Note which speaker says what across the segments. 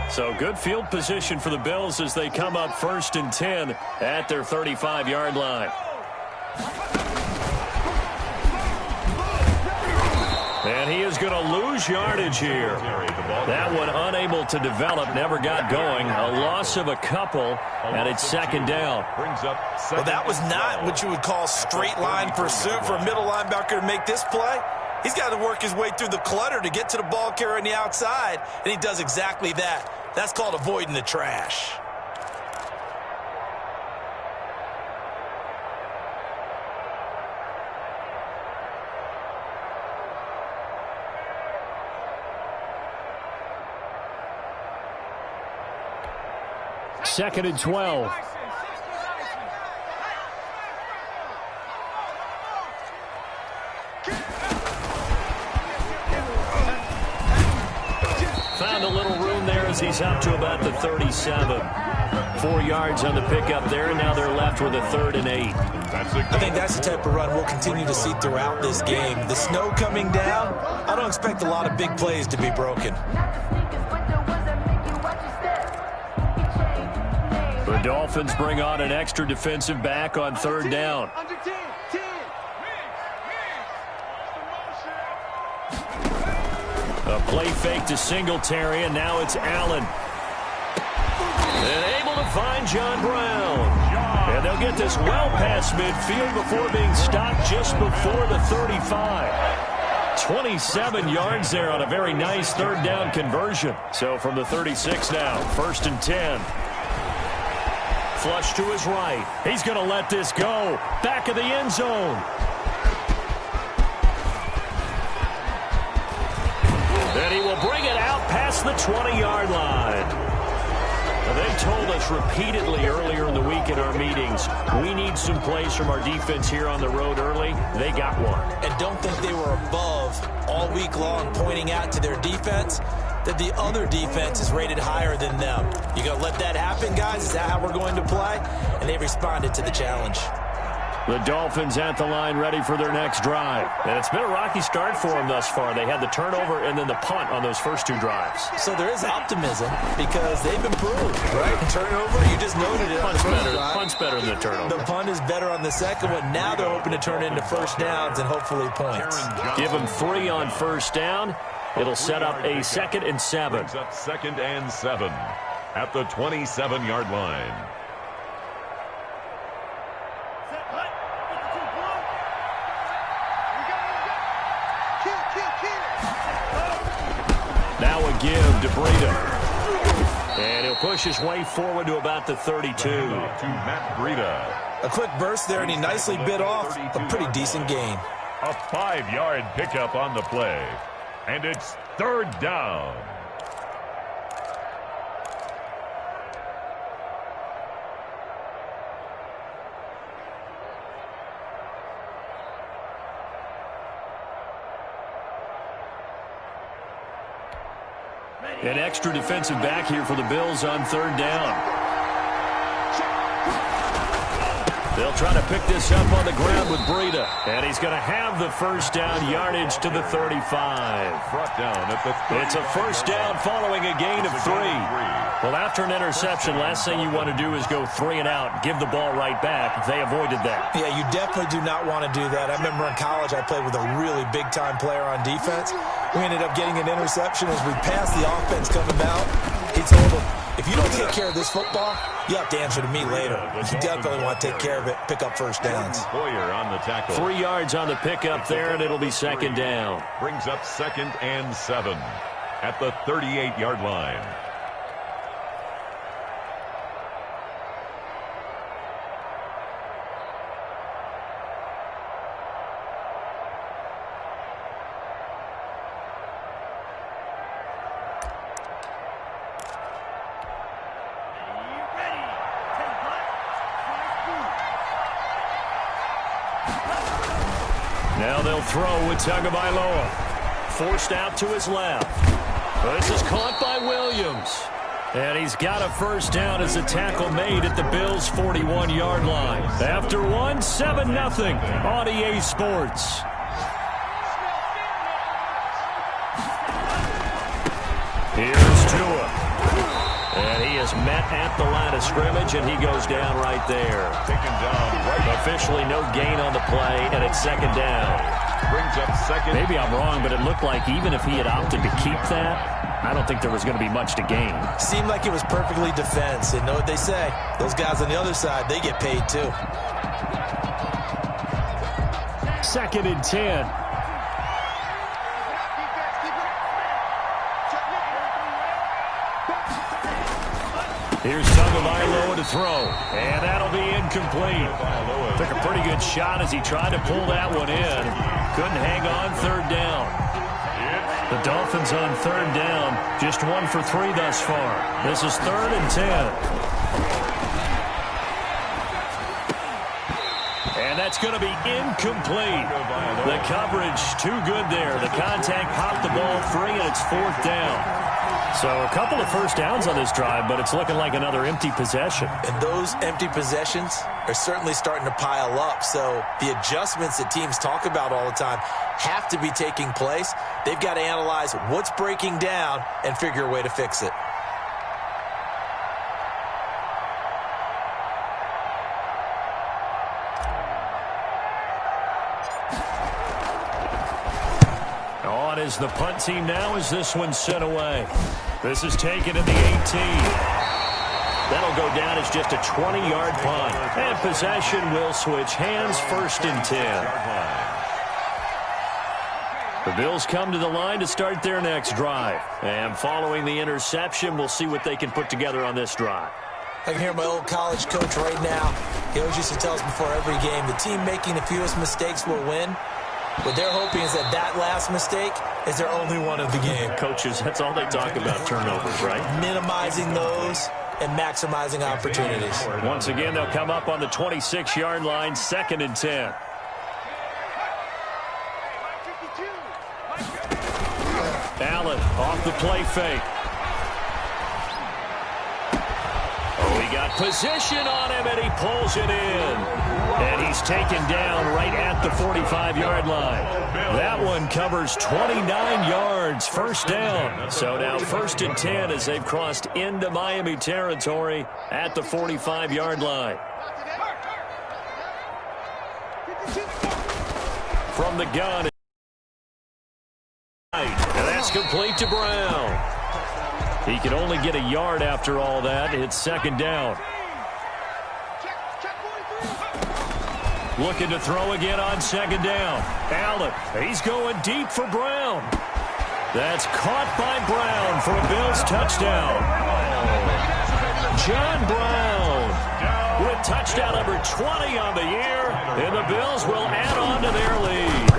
Speaker 1: So good field position for the Bills as they come up 1st and 10 at their 35-yard line. And he is going to lose yardage here. That one unable to develop, never got going. A loss of a couple, and it's 2nd down.
Speaker 2: Well, that was not what you would call straight line pursuit for a middle linebacker to make this play. He's got to work his way through the clutter to get to the ball carrier on the outside, and he does exactly that. That's called avoiding the trash.
Speaker 1: Second and 12. Found a little room there as he's up to about the 37. 4 yards on the pickup there, and now they're left with a 3rd and 8.
Speaker 2: I think that's the type of run we'll continue to see throughout this game. The snow coming down, I don't expect a lot of big plays to be broken.
Speaker 1: The Dolphins bring on an extra defensive back on 3rd down. A play fake to Singletary, and now it's Allen. And able to find John Brown. And they'll get this well past midfield before being stopped just before the 35. 27 yards there on a very nice 3rd down conversion. So from the 36 now, 1st and 10. Flush to his right. He's going to let this go. Back of the end zone. And he will bring it out past the 20-yard line. They told us repeatedly earlier in the week in our meetings, we need some plays from our defense here on the road early. They got one.
Speaker 2: And don't think they were above all week long pointing out to their defense that the other defense is rated higher than them. You going to let that happen, guys? Is that how we're going to play? And they responded to the challenge.
Speaker 1: The Dolphins at the line ready for their next drive. And it's been a rocky start for them thus far. They had the turnover and then the punt on those first 2 drives.
Speaker 2: So there is optimism because they've improved, right? Turnover, you just noted it.
Speaker 1: Punt's better than the turnover.
Speaker 2: The punt is better on the second one. Now they're hoping to turn into first downs and hopefully points.
Speaker 1: Give them 3 on first down. It'll set up a 2nd and 7.
Speaker 3: 2nd and 7 at the 27-yard line.
Speaker 1: Now a give to Breida. And he'll push his way forward to about the 32.
Speaker 3: To Matt Breida.
Speaker 2: A quick burst there, and he nicely bit off a pretty decent gain.
Speaker 3: A 5-yard pickup on the play. And it's 3rd down.
Speaker 1: An extra defensive back here for the Bills on 3rd down. They'll try to pick this up on the ground with Breida. And he's going to have the first down yardage to the 35.
Speaker 3: Brought down at the 30.
Speaker 1: It's a first down following a gain of 3. Well, after an interception, last thing you want to do is go 3 and out, give the ball right back. They avoided that.
Speaker 2: Yeah, you definitely do not want to do that. I remember in college I played with a really big-time player on defense. We ended up getting an interception as we passed the offense coming out. He told him, if you don't take care of this football, you have to answer to me later. You definitely want to take care of it, pick up first downs.
Speaker 3: Boyer on the tackle.
Speaker 1: 3 yards on the pickup there, and it'll be 2nd down.
Speaker 3: Brings up 2nd and 7 at the 38-yard line.
Speaker 1: Now they'll throw with Tagovailoa. Forced out to his left. This is caught by Williams. And he's got a first down as a tackle made at the Bills' 41-yard line. After one, 7-0 on EA Sports. Here's Tua. has met at the line of scrimmage, and he goes down right there.
Speaker 3: Taken down right.
Speaker 1: Officially no gain on the play, and it's second down.
Speaker 3: Brings up second.
Speaker 1: Maybe I'm wrong, but it looked like even if he had opted to keep that, I don't think there was going to be much to gain.
Speaker 2: Seemed like it was perfectly defense. And know what they say? Those guys on the other side, they get paid too.
Speaker 1: Second and 10. Here's Tagovailoa to throw, and that'll be incomplete. Took a pretty good shot as he tried to pull that one in. Couldn't hang on, third down. The Dolphins on third down, just 1 for 3 thus far. This is third and 10. And that's going to be incomplete. The coverage too good there. The contact popped the ball free, and it's fourth down. So a couple of first downs on this drive, but it's looking like another empty possession.
Speaker 2: And those empty possessions are certainly starting to pile up. So the adjustments that teams talk about all the time have to be taking place. They've got to analyze what's breaking down and figure a way to fix it.
Speaker 1: On is the punt team now as this one's sent away. This is taken at the 18. That'll go down as just a 20-yard punt. And possession will switch hands, first and 10. The Bills come to the line to start their next drive. And following the interception, we'll see what they can put together on this drive.
Speaker 2: I can hear my old college coach right now. He always used to tell us before every game, the team making the fewest mistakes will win. What they're hoping is that that last mistake is their only one of the game.
Speaker 1: Coaches, that's all they talk about, turnovers, right?
Speaker 2: Minimizing those and maximizing opportunities.
Speaker 1: Once again, they'll come up on the 26-yard line, second and 10. Allen off the play fake. Oh, he got position on him, and he pulls it in. And he's taken down right at the 45-yard line. That one covers 29 yards, first down. So now first and 10 as they've crossed into Miami territory at the 45-yard line. From the gun. And that's complete to Brown. He can only get a yard after all that. It's second down. Looking to throw again on second down. Allen, he's going deep for Brown. That's caught by Brown for a Bills touchdown. John Brown with touchdown number 20 on the year, and the Bills will add on to their lead.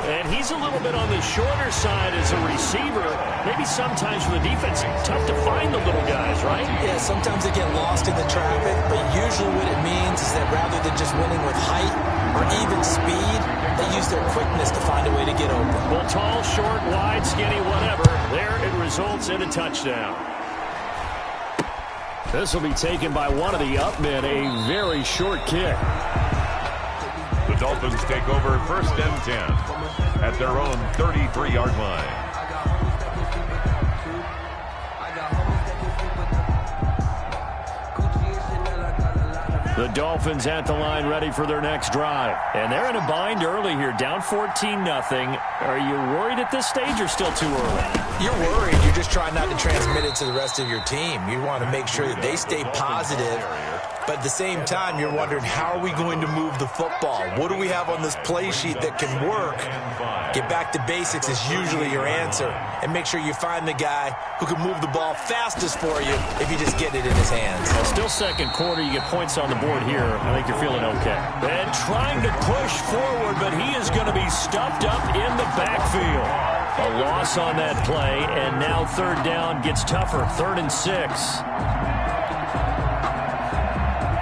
Speaker 1: And he's a little bit on the shorter side as a receiver. Maybe sometimes for the defense, tough to find the little guys, right?
Speaker 2: Yeah, sometimes they get lost in the traffic, but usually what it means is that rather than just winning with height or even speed, they use their quickness to find a way to get open.
Speaker 1: Well, tall, short, wide, skinny, whatever, there it results in a touchdown. This will be taken by one of the up men, a very short kick.
Speaker 3: The Dolphins take over first and 10 at their own 33-yard line.
Speaker 1: The Dolphins at the line ready for their next drive. And they're in a bind early here, down 14-0. Are you worried at this stage or still too early?
Speaker 2: You're worried. You're just trying not to transmit it to the rest of your team. You want to make sure that they stay positive. But at the same time, you're wondering, how are we going to move the football? What do we have on this play sheet that can work? Get back to basics is usually your answer. And make sure you find the guy who can move the ball fastest for you if you just get it in his hands.
Speaker 1: Well, still second quarter. You get points on the board here. I think you're feeling okay. And trying to push forward, but he is going to be stuffed up in the backfield. A loss on that play, and now third down gets tougher. 3rd and 6.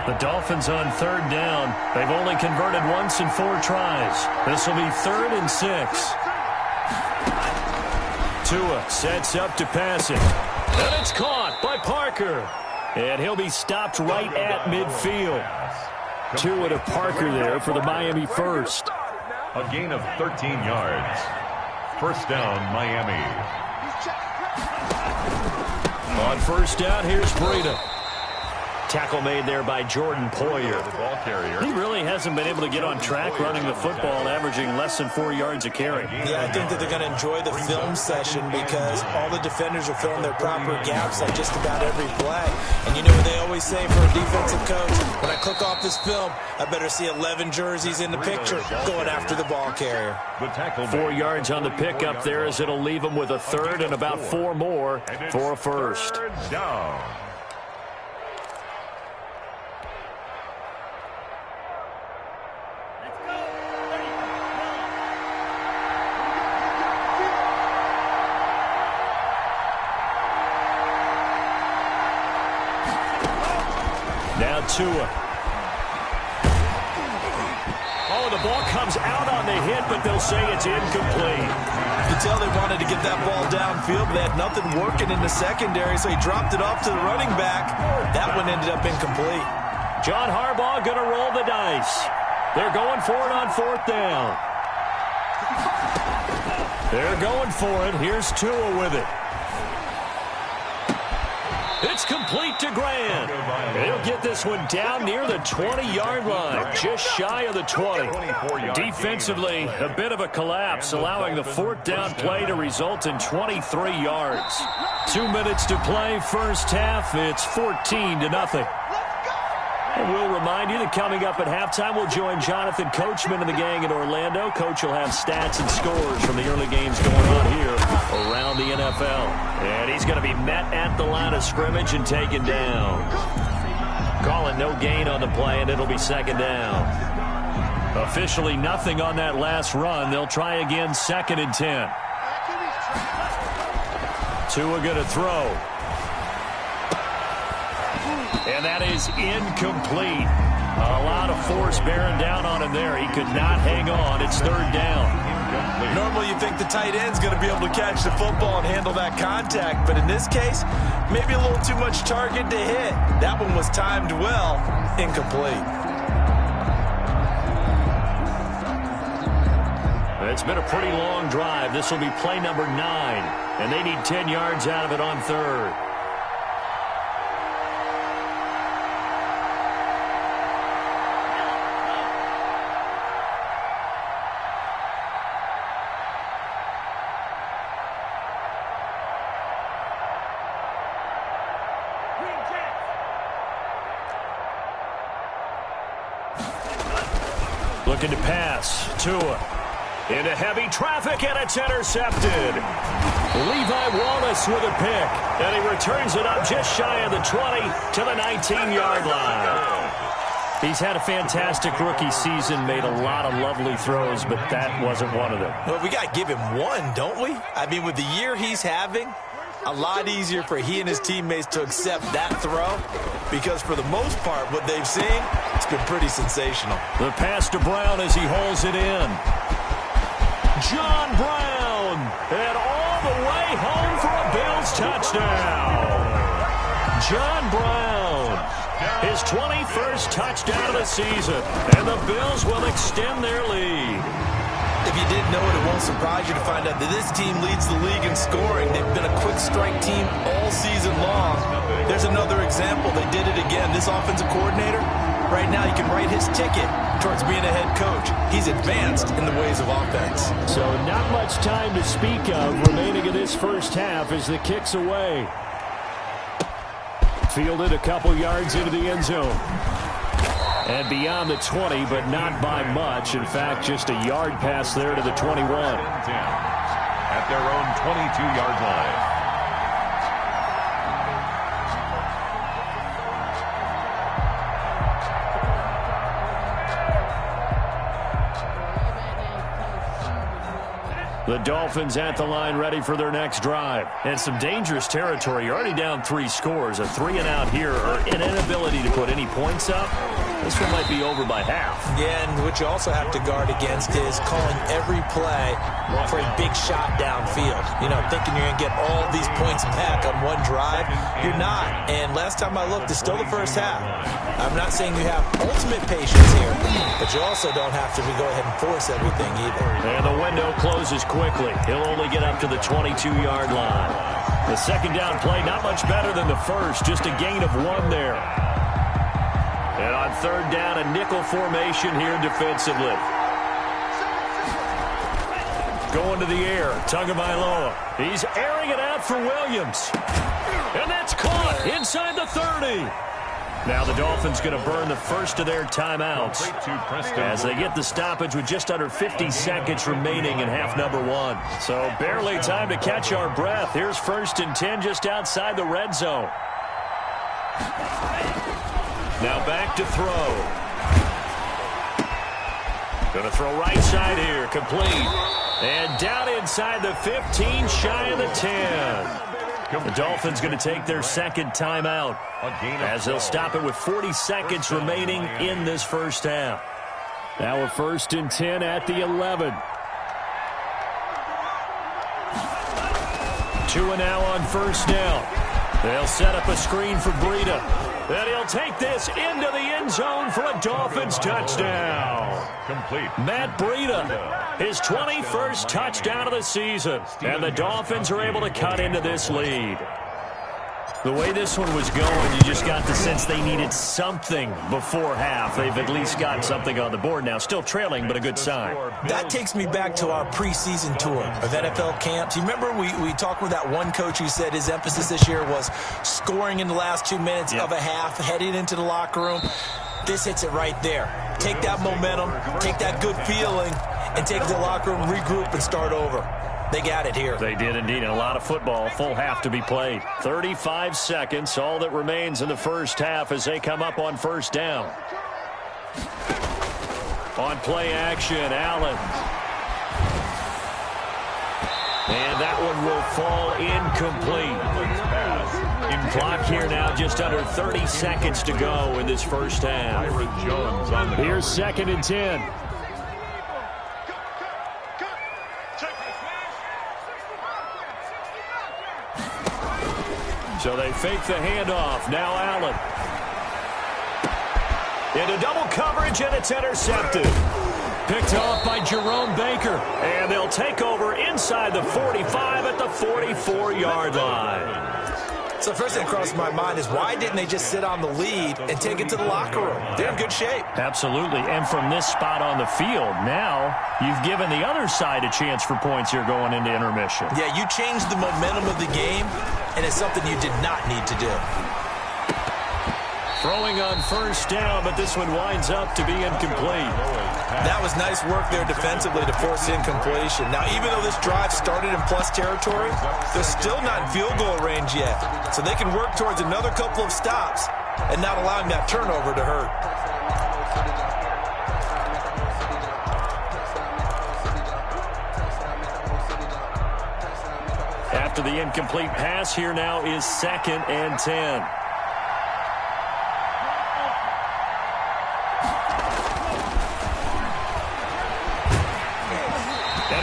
Speaker 1: The Dolphins on third down. They've only converted once in 4 tries. This will be 3rd and 6. Tua sets up to pass it. And it's caught by Parker. And he'll be stopped right at midfield. Tua to Parker there for the Miami first.
Speaker 3: A gain of 13 yards. First down, Miami.
Speaker 1: On first down, here's Breida. Tackle made there by Jordan Poyer.
Speaker 3: The ball carrier.
Speaker 1: He really hasn't been able to get on track running the football, averaging less than 4 yards a carry.
Speaker 2: Yeah, I think that they're going to enjoy the film session because all the defenders will fill in their proper gaps on just about every play. And you know what they always say for a defensive coach? When I click off this film, I better see 11 jerseys in the picture going after the ball carrier.
Speaker 1: 4 yards on the pickup there as it'll leave them with a third and about 4 more for a first.
Speaker 3: Third down.
Speaker 1: Now Tua. Oh, the ball comes out on the hit, but they'll say it's incomplete.
Speaker 2: You can tell they wanted to get that ball downfield, but they had nothing working in the secondary, so he dropped it off to the running back. That one ended up incomplete.
Speaker 1: John Harbaugh going to roll the dice. They're going for it on fourth down. They're going for it. Here's Tua with it. It's complete to Grant. He'll get this one down near the 20-yard line, just shy of the 20. Defensively, a bit of a collapse, allowing the fourth down play to result in 23 yards. 2 minutes to play, first half. It's 14-0. And we'll remind you that coming up at halftime, we'll join Jonathan Coachman and the gang in Orlando. Coach will have stats and scores from the early games going on here around the NFL. And he's going to be met at the line of scrimmage and taken down. Calling no gain on the play, and it'll be second down. Officially nothing on that last run. They'll try again, 2nd and 10. Tua going to throw. And that is incomplete. A lot of force bearing down on him there. He could not hang on. It's third down.
Speaker 2: Normally you think the tight end's going to be able to catch the football and handle that contact, but in this case, maybe a little too much target to hit. That one was timed well. Incomplete.
Speaker 1: It's been a pretty long drive. This will be play number 9, and they need 10 yards out of it on third. Looking to pass. Tua into heavy traffic, and it's intercepted. Levi Wallace with a pick, and he returns it up just shy of the 20 to the 19-yard line. He's had a fantastic rookie season, made a lot of lovely throws, but that wasn't one of them.
Speaker 2: Well, we got to give him one, don't we? I mean, with the year he's having, a lot easier for he and his teammates to accept that throw, because for the most part, what they've seen, it's been pretty sensational.
Speaker 1: The pass to Brown as he holds it in. John Brown, and all the way home for a Bills touchdown. John Brown, his 21st touchdown of the season, and the Bills will extend their lead.
Speaker 2: If you didn't know it, it won't surprise you to find out that this team leads the league in scoring. They've been a quick strike team all season long. There's another example. They did it again. This offensive coordinator, right now you can write his ticket towards being a head coach. He's advanced in the ways of offense.
Speaker 1: So not much time to speak of remaining in this first half as the kick's away. Fielded a couple yards into the end zone. And beyond the 20, but not by much. In fact, just a yard pass there to the 21.
Speaker 3: At their own 22-yard line.
Speaker 1: The Dolphins at the line ready for their next drive. And some dangerous territory. You're already down 3 scores. A 3-and-out here, or an inability to put any points up. This one might be over by half.
Speaker 2: Yeah, and what you also have to guard against is calling every play for a big shot downfield. You know, thinking you're going to get all these points back on one drive. You're not. And last time I looked, it's still the first half. I'm not saying you have ultimate patience here, but you also don't have to go ahead and force everything either.
Speaker 1: And the window closes quickly. He'll only get up to the 22-yard line. The second down play, not much better than the first, just a gain of 1 there. And on third down, a nickel formation here defensively. Going to the air, Tagovailoa. He's airing it out for Williams. And that's caught inside the 30. Now the Dolphins going to burn the first of their timeouts as they get the stoppage with just under 50 seconds remaining in half number 1. So barely time to catch our breath. Here's 1st and 10 just outside the red zone. Now back to throw. Going to throw right side here, complete. And down inside the 15, shy of the 10. The Dolphins going to take their second timeout as they'll stop it with 40 seconds remaining in this first half. Now we're 1st and 10 at the 11. Tua now on first down. They'll set up a screen for Breida. And he'll take this into the end zone for a Dolphins touchdown.
Speaker 3: Complete.
Speaker 1: Matt Breida, his 21st touchdown of the season. And the Dolphins are able to cut into this lead. The way this one was going, you just got the sense they needed something before half. They've at least got something on the board now. Still trailing, but a good sign.
Speaker 2: That takes me back to our preseason tour of NFL camps. You remember we talked with that one coach who said his emphasis this year was scoring in the last 2 minutes of a half, heading into the locker room. This hits it right there. Take that momentum, take that good feeling, and take the locker room, regroup, and start over. They got it here.
Speaker 1: They did indeed, and a lot of football, full half to be played. 35 seconds, all that remains in the first half as they come up on first down. On play action, Allen. And that one will fall incomplete. Clock here now, just under 30 seconds to go in this first half. Here's 2nd and 10. So they fake the handoff. Now Allen. Into double coverage, and it's intercepted. Picked off by Jerome Baker. And they'll take over inside the 45 at the 44-yard line.
Speaker 2: So the first thing that crosses my mind is why didn't they just sit on the lead and take it to the locker room? They're in good shape.
Speaker 1: Absolutely. And from this spot on the field, now you've given the other side a chance for points here going into intermission.
Speaker 2: Yeah, you changed the momentum of the game, and it's something you did not need to do.
Speaker 1: Throwing on first down, but this one winds up to be incomplete.
Speaker 2: That was nice work there defensively to force incompletion. Now, even though this drive started in plus territory, they're still not in field goal range yet. So they can work towards another couple of stops and not allowing that turnover to hurt.
Speaker 1: After the incomplete pass, here now is 2nd and 10.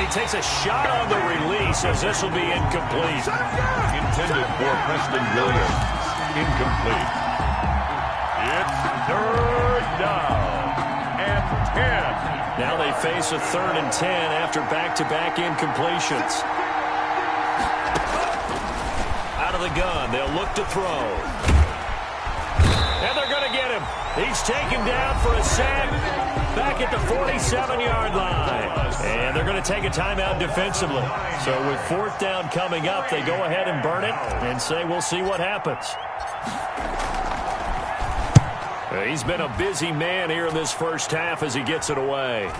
Speaker 1: Takes a shot on the release as this will be incomplete.
Speaker 3: Intended for Preston Williams. Incomplete. It's 3rd down and 10.
Speaker 1: Now they face a 3rd and 10 after back-to-back incompletions. Out of the gun, they'll look to throw. And they're going to get him. He's taken down for a sack back at the 47-yard line. And they're going to take a timeout defensively. So with 4th down coming up, they go ahead and burn it and say we'll see what happens. He's been a busy man here in this first half as he gets it away.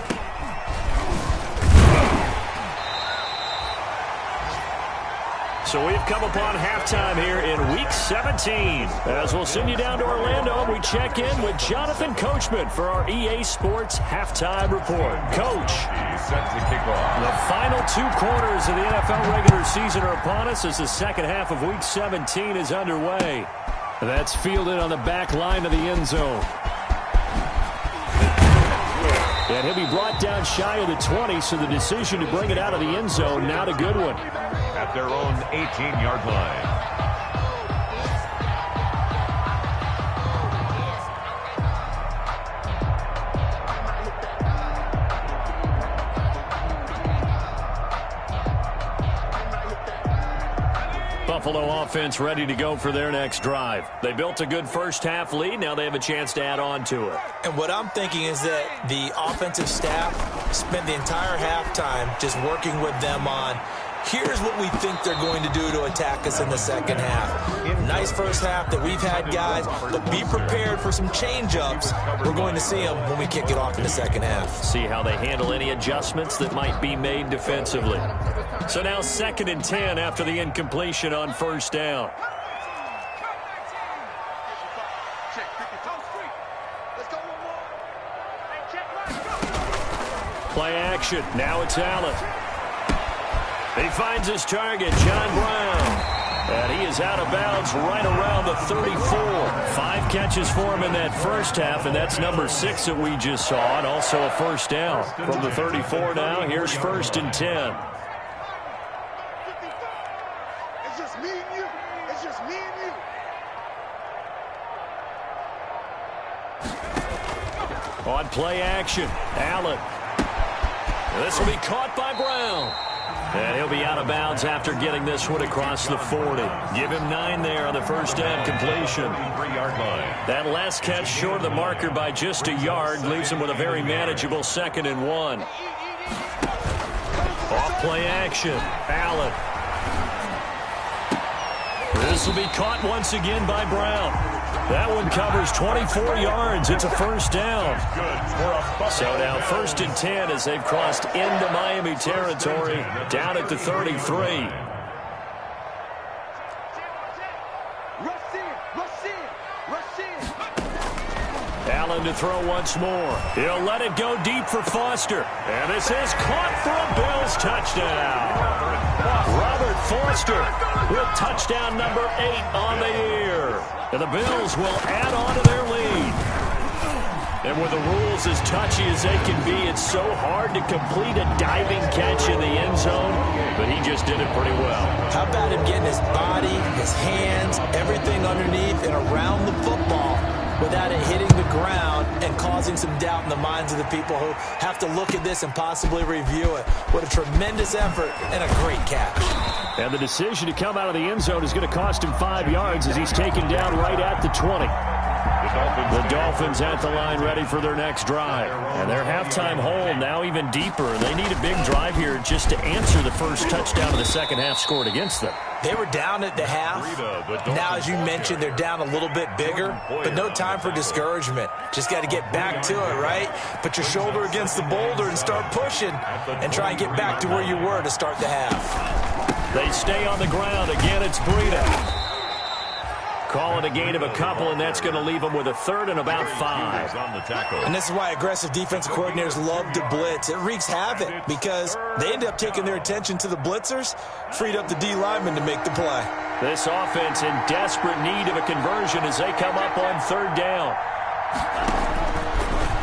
Speaker 1: So we've come upon halftime here in Week 17. As we'll send you down to Orlando, we check in with Jonathan Coachman for our EA Sports Halftime Report. Coach, the final 2 quarters of the NFL regular season are upon us as the second half of Week 17 is underway. That's fielded on the back line of the end zone. And he'll be brought down shy of the 20, so the decision to bring it out of the end zone, not a good one.
Speaker 3: At their own 18-yard line.
Speaker 1: Buffalo offense ready to go for their next drive. They built a good first-half lead. Now they have a chance to add on to it.
Speaker 2: And what I'm thinking is that the offensive staff spent the entire halftime just working with them on, here's what we think they're going to do to attack us in the second half. Nice first half that we've had, guys, but be prepared for some change-ups. We're going to see them when we kick it off in the second half.
Speaker 1: See how they handle any adjustments that might be made defensively. So now 2nd and 10 after the incompletion on first down. Play action. Now it's Allen. He finds his target, John Brown. And he is out of bounds right around the 34. 5 catches for him in that first half, and that's number 6 that we just saw, and also a first down. From the 34 now, here's 1st and 10.
Speaker 4: It's just me and you. It's just me and you.
Speaker 1: On play action, Allen. This will be caught by Brown. And he'll be out of bounds after getting this one across the 40. Give him 9 there on the first down completion.
Speaker 3: 3-yard line.
Speaker 1: That last catch short of the marker by just a yard leaves him with a very manageable 2nd and 1. Off play action, Allen. This will be caught once again by Brown. That one covers 24 yards. It's a first down. So now 1st and 10 as they've crossed into Miami territory, down at the 33. Allen to throw once more. He'll let it go deep for Foster. And this is caught for a Bills touchdown. Robert Foster with touchdown number 8 on the year. And the Bills will add on to their lead. And with the rules as touchy as they can be, it's so hard to complete a diving catch in the end zone, but he just did it pretty well.
Speaker 2: How about him getting his body, his hands, everything underneath and around the football without it hitting the ground and causing some doubt in the minds of the people who have to look at this and possibly review it. What a tremendous effort and a great catch.
Speaker 1: And the decision to come out of the end zone is going to cost him 5 yards as he's taken down right at the 20. The Dolphins at the line ready for their next drive. And their halftime hole now even deeper. They need a big drive here just to answer the first touchdown of the second half scored against them.
Speaker 2: They were down at the half. Now, as you mentioned, they're down a little bit bigger, but no time for discouragement. Just got to get back to it, right? Put your shoulder against the boulder and start pushing and try and get back to where you were to start the half.
Speaker 1: They stay on the ground. Again, it's Breida. Call it a gain of a couple, and that's going to leave them with a 3rd and about 5.
Speaker 2: And this is why aggressive defensive coordinators love to blitz. It wreaks havoc because they end up taking their attention to the blitzers, freed up the D linemen to make the play.
Speaker 1: This offense in desperate need of a conversion as they come up on 3rd down.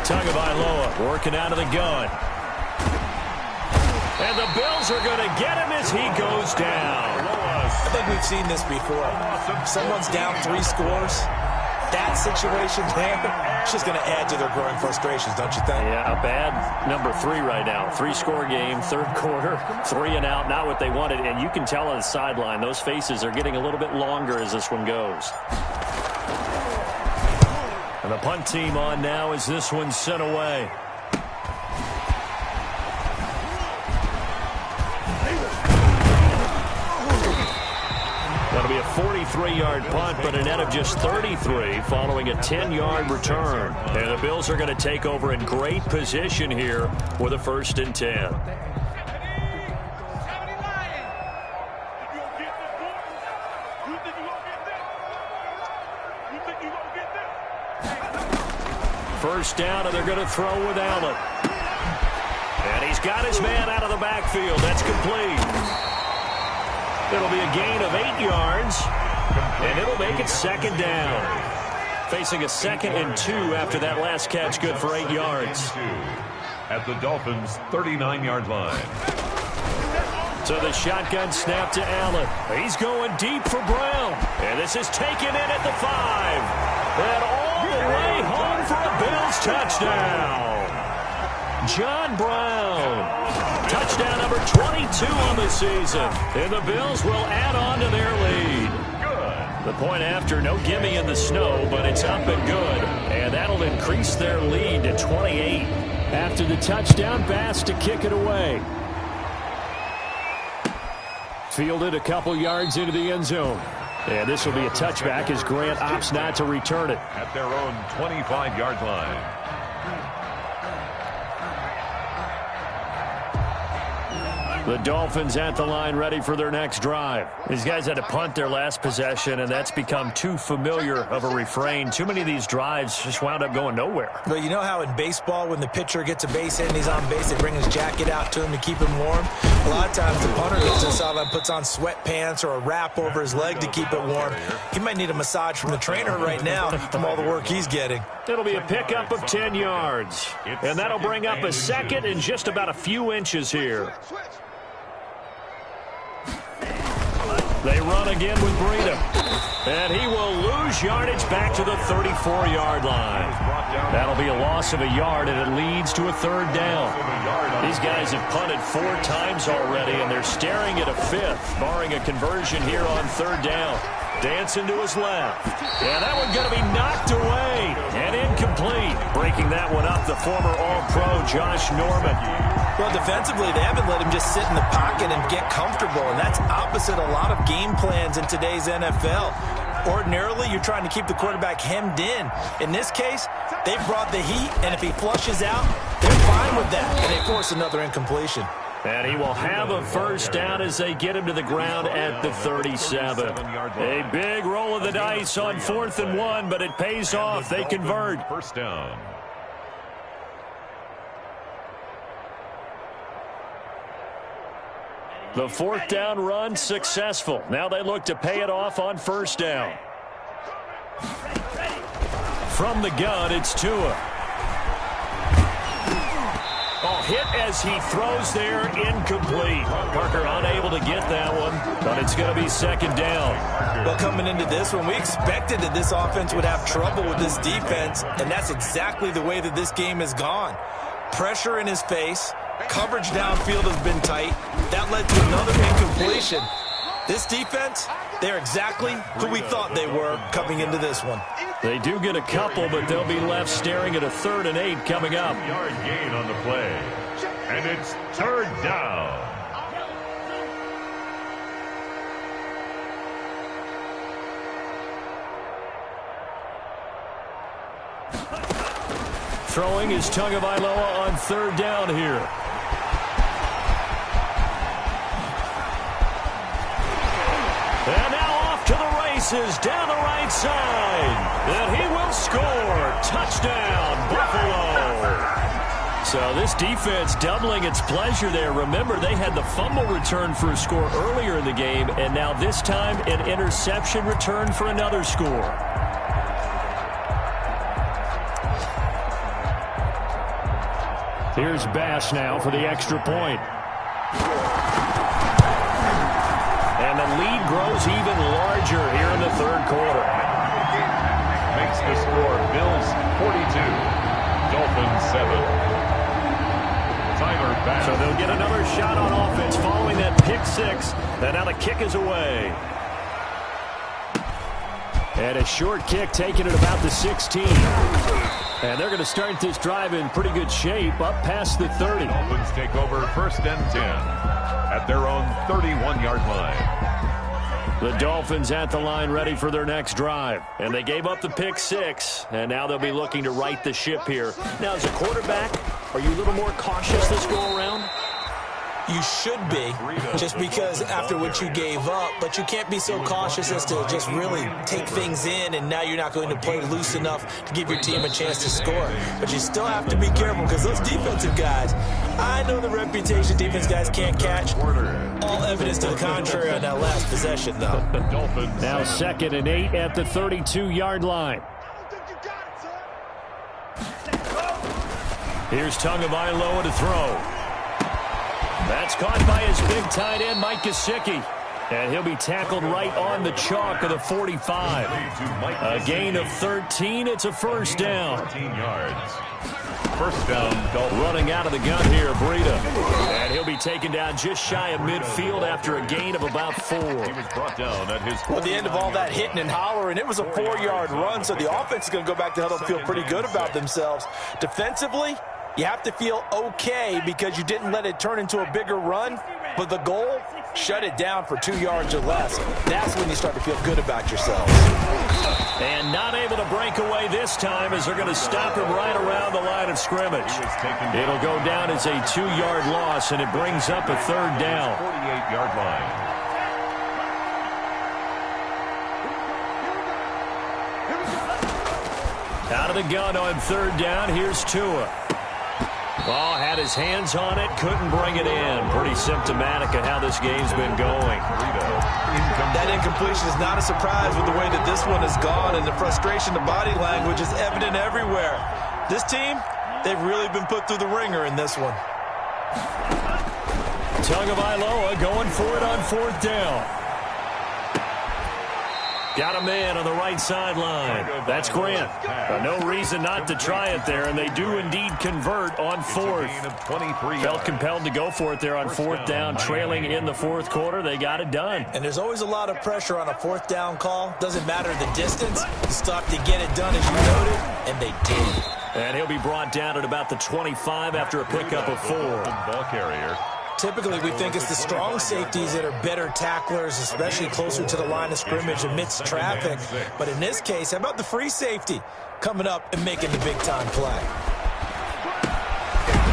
Speaker 1: Tagovailoa working out of the gun. And the Bills are going to get him as he goes down.
Speaker 2: I think we've seen this before. Someone's down 3 scores. That situation there, it's just going to add to their growing frustrations, don't you think?
Speaker 1: Yeah, a bad number 3 right now. 3-score game, 3rd quarter, 3 and out, not what they wanted. And you can tell on the sideline, those faces are getting a little bit longer as this one goes. And the punt team on now as this one's sent away. That'll be a 43-yard punt, but a net of just 33 following a 10-yard return. And the Bills are going to take over in great position here with a 1st and 10. First down, and they're going to throw with Allen. And he's got his man out of the backfield. That's complete. It'll be a gain of 8 yards, and it'll make it 2nd down. Facing a 2nd and 2 after that last catch, good for 8 yards.
Speaker 3: At the Dolphins' 39-yard line.
Speaker 1: So the shotgun snap to Allen. He's going deep for Brown. And this is taken in at the 5. And all the way home for a Bills touchdown. John Brown. Touchdown. touchdown number 22 on the season. And the Bills will add on to their lead. The point after, no gimme in the snow, but it's up and good. And that'll increase their lead to 28. After the touchdown, Bass to kick it away. Fielded a couple yards into the end zone. And this will be a touchback as Grant opts not to return it.
Speaker 3: At their own 25-yard line.
Speaker 1: The Dolphins at the line ready for their next drive. These guys had to punt their last possession, and that's become too familiar of a refrain. Too many of these drives just wound up going nowhere.
Speaker 2: But you know how in baseball, when the pitcher gets a base hit and he's on base, they bring his jacket out to him to keep him warm? A lot of times the punter gets this out and puts on sweatpants or a wrap over his leg to keep it warm. He might need a massage from the trainer right now from all the work he's getting.
Speaker 1: It'll be a pickup of 10 yards. And that'll bring up a second and just about a few inches here. They run again with Breida. And he will lose yardage back to the 34-yard line. That'll be a loss of a yard, and it leads to a third down. These guys have punted 4 times already, and they're staring at a fifth, barring a conversion here on third down. Dancing to his left. And that one's going to be knocked away and incomplete. Breaking that one up, the former All-Pro Josh Norman.
Speaker 2: Well, defensively, they haven't let him just sit in the pocket and get comfortable, and that's opposite a lot of game plans in today's NFL. Ordinarily, you're trying to keep the quarterback hemmed in. In this case, they've brought the heat, and if he flushes out, they're fine with that, and they force another incompletion.
Speaker 1: And he will have a first down as they get him to the ground at the 37. A big roll of the dice on 4th and 1, but it pays off. They convert.
Speaker 3: First down.
Speaker 1: The 4th down run successful. Now they look to pay it off on first down. From the gun, it's Tua. Oh, hit as he throws there, incomplete. Parker unable to get that one, but it's going to be second down.
Speaker 2: Well, coming into this one, we expected that this offense would have trouble with this defense, and that's exactly the way that this game has gone. Pressure in his face, coverage downfield has been tight. That led to another incompletion. This defense, they're exactly who we thought they were coming into this one.
Speaker 1: They do get a couple, but they'll be left staring at a 3rd and 8 coming up.
Speaker 3: Yard gain on the play. And it's third down.
Speaker 1: Throwing is Tagovailoa on 3rd down here. And now off to the races down the right side. And he will score. Touchdown, Buffalo. So this defense doubling its pleasure there. Remember, they had the fumble return for a score earlier in the game, and now this time an interception return for another score. Here's Bass now for the extra point. And the lead grows even larger here in the 3rd quarter.
Speaker 3: Makes the score Bills 42, Dolphins 7. Tyler Bass.
Speaker 1: So they'll get another shot on offense following that pick 6. And now the kick is away. And a short kick taken at about the 16. And they're going to start this drive in pretty good shape up past the 30.
Speaker 3: Dolphins take over 1st and 10 at their own 31-yard line.
Speaker 1: The Dolphins at the line ready for their next drive. And they gave up the pick 6, and now they'll be looking to right the ship here. Now, as a quarterback, are you a little more cautious this go around?
Speaker 2: You should be, just because after what you gave up, but you can't be so cautious as to just really take things in, and now you're not going to play loose enough to give your team a chance to score. But you still have to be careful, because those defensive guys, I know the reputation defense guys can't catch. All evidence to the contrary on that last possession, though.
Speaker 1: Now 2nd and 8 at the 32-yard line. Here's Tagovailoa to throw. That's caught by his big tight end, Mike Gesicki. And he'll be tackled right on the chalk of the 45. A gain of 13. It's a first down.
Speaker 3: 14 yards. First down, Dalton.
Speaker 1: Running out of the gun here, Breida. And he'll be taken down just shy of midfield after a gain of about 4.
Speaker 3: He was brought down at his...
Speaker 2: Well, at the end of all that hitting and hollering, it was a 4-yard run, so the offense is going to go back to huddle and feel pretty good about themselves. Defensively, you have to feel okay because you didn't let it turn into a bigger run, but the goal, shut it down for 2 yards or less. That's when you start to feel good about yourselves.
Speaker 1: And not able to break away this time as they're going to stop him right around the line of scrimmage. It'll go down as a 2-yard loss, and it brings up a third down.
Speaker 3: 48-yard line.
Speaker 1: Out of the gun on third down, here's Tua. Ball had his hands on it, couldn't bring it in. Pretty symptomatic of how this game's been going.
Speaker 2: That incompletion is not a surprise with the way that this one has gone, and the frustration, the body language is evident everywhere. This team, they've really been put through the ringer in this one.
Speaker 1: Tagovailoa going for it on fourth down. Got a man on the right sideline. That's Grant. No reason not to try it there, and they do indeed convert on fourth. Felt compelled to go for it there on fourth down, trailing in the fourth quarter. They got it done.
Speaker 2: And there's always a lot of pressure on a fourth down call. Doesn't matter the distance. You still have to get it done as you noted, and they did.
Speaker 1: And he'll be brought down at about the 25 after a pickup of 4.
Speaker 3: Ball carrier.
Speaker 2: Typically, we think it's the strong safeties that are better tacklers, especially closer to the line of scrimmage amidst traffic. But in this case, how about the free safety coming up and making the big-time play?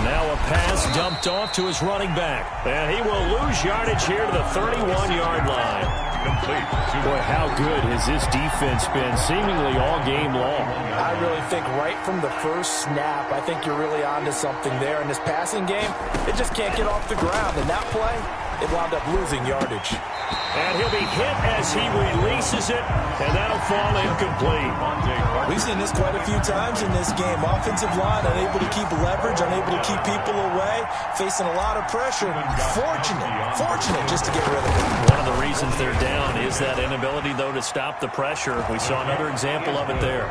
Speaker 1: Now a pass dumped off to his running back. And he will lose yardage here to the 31-yard line.
Speaker 3: Complete.
Speaker 1: Boy, how good has this defense been seemingly all game long?
Speaker 2: I really think right from the first snap, I think you're really onto something there. In this passing game, it just can't get off the ground. And that play, it wound up losing yardage.
Speaker 1: And he'll be hit as he releases it, and that'll fall incomplete.
Speaker 2: We've seen this quite a few times in this game. Offensive line unable to keep leverage, unable to keep people away, facing a lot of pressure. Fortunate just to get rid of it.
Speaker 1: One of the reasons they're down is that inability, though, to stop the pressure. We saw another example of it there.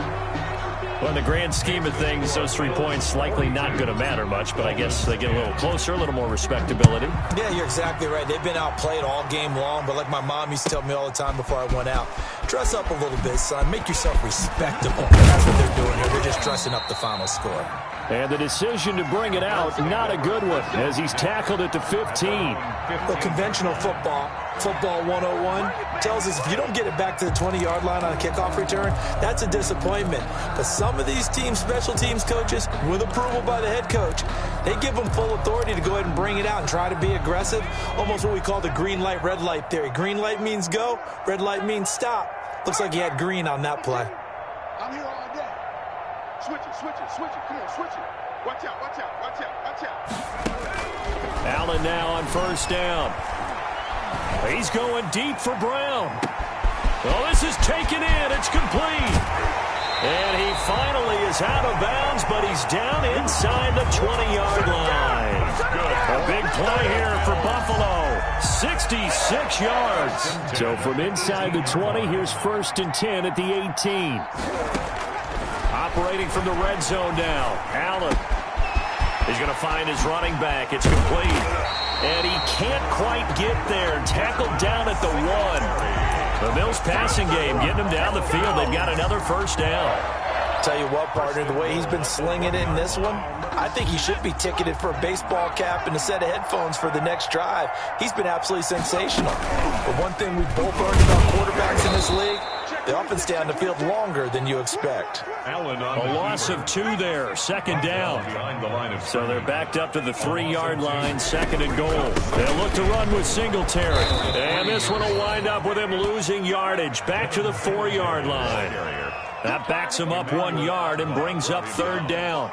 Speaker 1: Well, in the grand scheme of things, those 3 points likely not going to matter much, but I guess they get a little closer, a little more respectability.
Speaker 2: Yeah, you're exactly right. They've been outplayed all game long, but like my mom used to tell me all the time before I went out, dress up a little bit, son. Make yourself respectable. That's what they're doing here. They're just dressing up the final score.
Speaker 1: And the decision to bring it out, not a good one, as he's tackled it to 15.
Speaker 2: Well, conventional football 101, tells us if you don't get it back to the 20-yard line on a kickoff return, that's a disappointment. But some of these teams, special teams coaches, with approval by the head coach, they give them full authority to go ahead and bring it out and try to be aggressive, almost what we call the green light, red light theory. Green light means go, red light means stop. Looks like he had green on that play.
Speaker 4: I'm here all day. Switch it. Come on, switch it. Watch out.
Speaker 1: Allen now on first down. He's going deep for Brown. Well, this is taken in. It's complete. And he finally is out of bounds, but he's down inside the 20-yard line. A big play here for Buffalo. 66 yards. So from inside the 20, here's 1st and 10 at the 18. Operating from the red zone now. Allen. He's going to find his running back. It's complete. And he can't quite get there. Tackled down at the 1. The Bills passing game getting him down the field. They've got another first down.
Speaker 2: Tell you what, partner, the way he's been slinging it in this one, I think he should be ticketed for a baseball cap and a set of headphones for the next drive. He's been absolutely sensational. But one thing we've both learned about quarterbacks in this league, they often stay on the field longer than you expect.
Speaker 1: A loss of 2 there, 2nd down. So they're backed up to the 3-yard line, 2nd and goal. They'll look to run with Singletary. And this one will wind up with him losing yardage, back to the 4-yard line. That backs him up 1 yard and brings up 3rd down.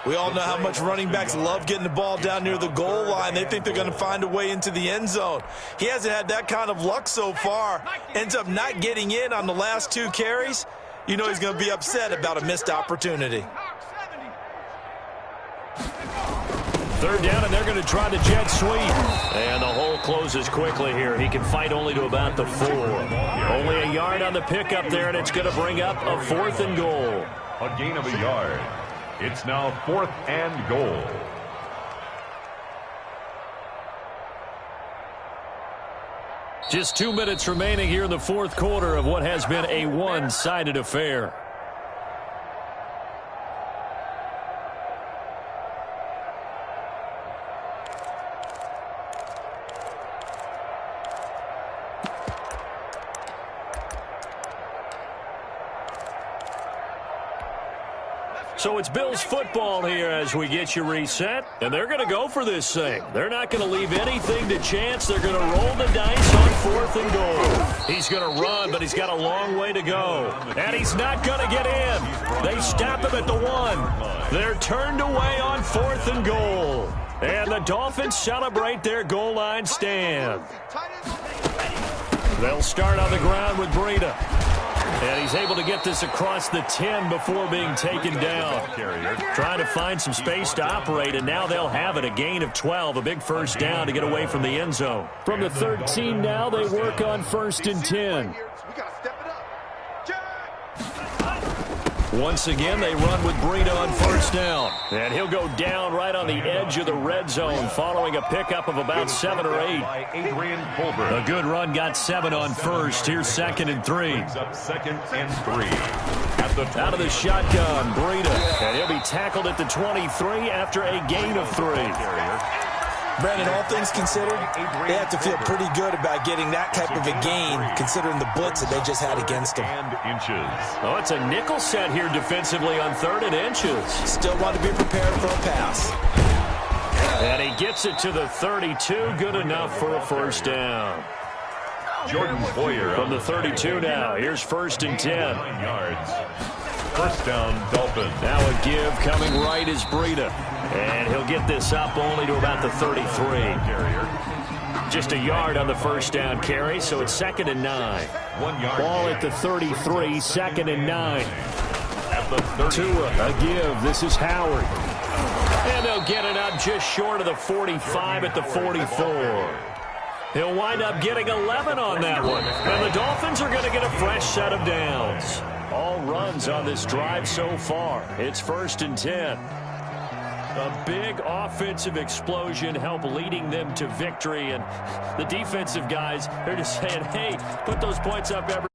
Speaker 2: We all know how much running backs love getting the ball down near the goal line. They think they're going to find a way into the end zone. He hasn't had that kind of luck so far. Ends up not getting in on the last 2 carries. You know he's going to be upset about a missed opportunity.
Speaker 1: Third down, and they're going to try the jet sweep. And the hole closes quickly here. He can fight only to about the 4. Only a yard on the pickup there, and it's going to bring up a 4th and goal.
Speaker 3: A gain of a yard. It's now 4th and goal.
Speaker 1: Just 2 minutes remaining here in the 4th quarter of what has been a one-sided affair. So it's Bills football here as we get you reset. And they're going to go for this thing. They're not going to leave anything to chance. They're going to roll the dice on 4th and goal. He's going to run, but he's got a long way to go. And he's not going to get in. They stop him at the 1. They're turned away on 4th and goal. And the Dolphins celebrate their goal line stand. They'll start on the ground with Breida. And he's able to get this across the 10 before being taken down. Trying to find some space to operate, and now they'll have it. A gain of 12, a big first down to get away from the end zone. From the 13 now, they work on 1st and 10. Once again, they run with Breida on 1st down. And he'll go down right on the edge of the red zone following a pickup of about 7 or 8. A good run got 7 on 1st. Here's 2nd and 3.
Speaker 3: Second and 3.
Speaker 1: Out of the shotgun, Breida. And he'll be tackled at the 23 after a gain of 3.
Speaker 2: Brandon, all things considered, they have to feel pretty good about getting that type of a gain, considering the blitz that they just had against them.
Speaker 1: Oh, it's a nickel set here defensively on 3rd and inches.
Speaker 2: Still want to be prepared for a pass.
Speaker 1: And he gets it to the 32. Good enough for a first down.
Speaker 3: Jordan Boyer
Speaker 1: from the 32 now. Here's 1st and 10.
Speaker 3: 9 yards. First down, Dolphins.
Speaker 1: Now a give coming right is Breida. And he'll get this up only to about the 33. Just a yard on the first down carry, so it's 2nd and 9.
Speaker 3: 1 yard.
Speaker 1: Ball at the 33, 2nd and 9.
Speaker 3: At the 30.
Speaker 1: Tua, a give. This is Howard. And they'll get it up just short of the 45 at the 44. He'll wind up getting 11 on that one. And the Dolphins are going to get a fresh set of downs. All runs on this drive so far. It's 1st and 10. A big offensive explosion help leading them to victory. And the defensive guys, they're just saying, hey, put those points up every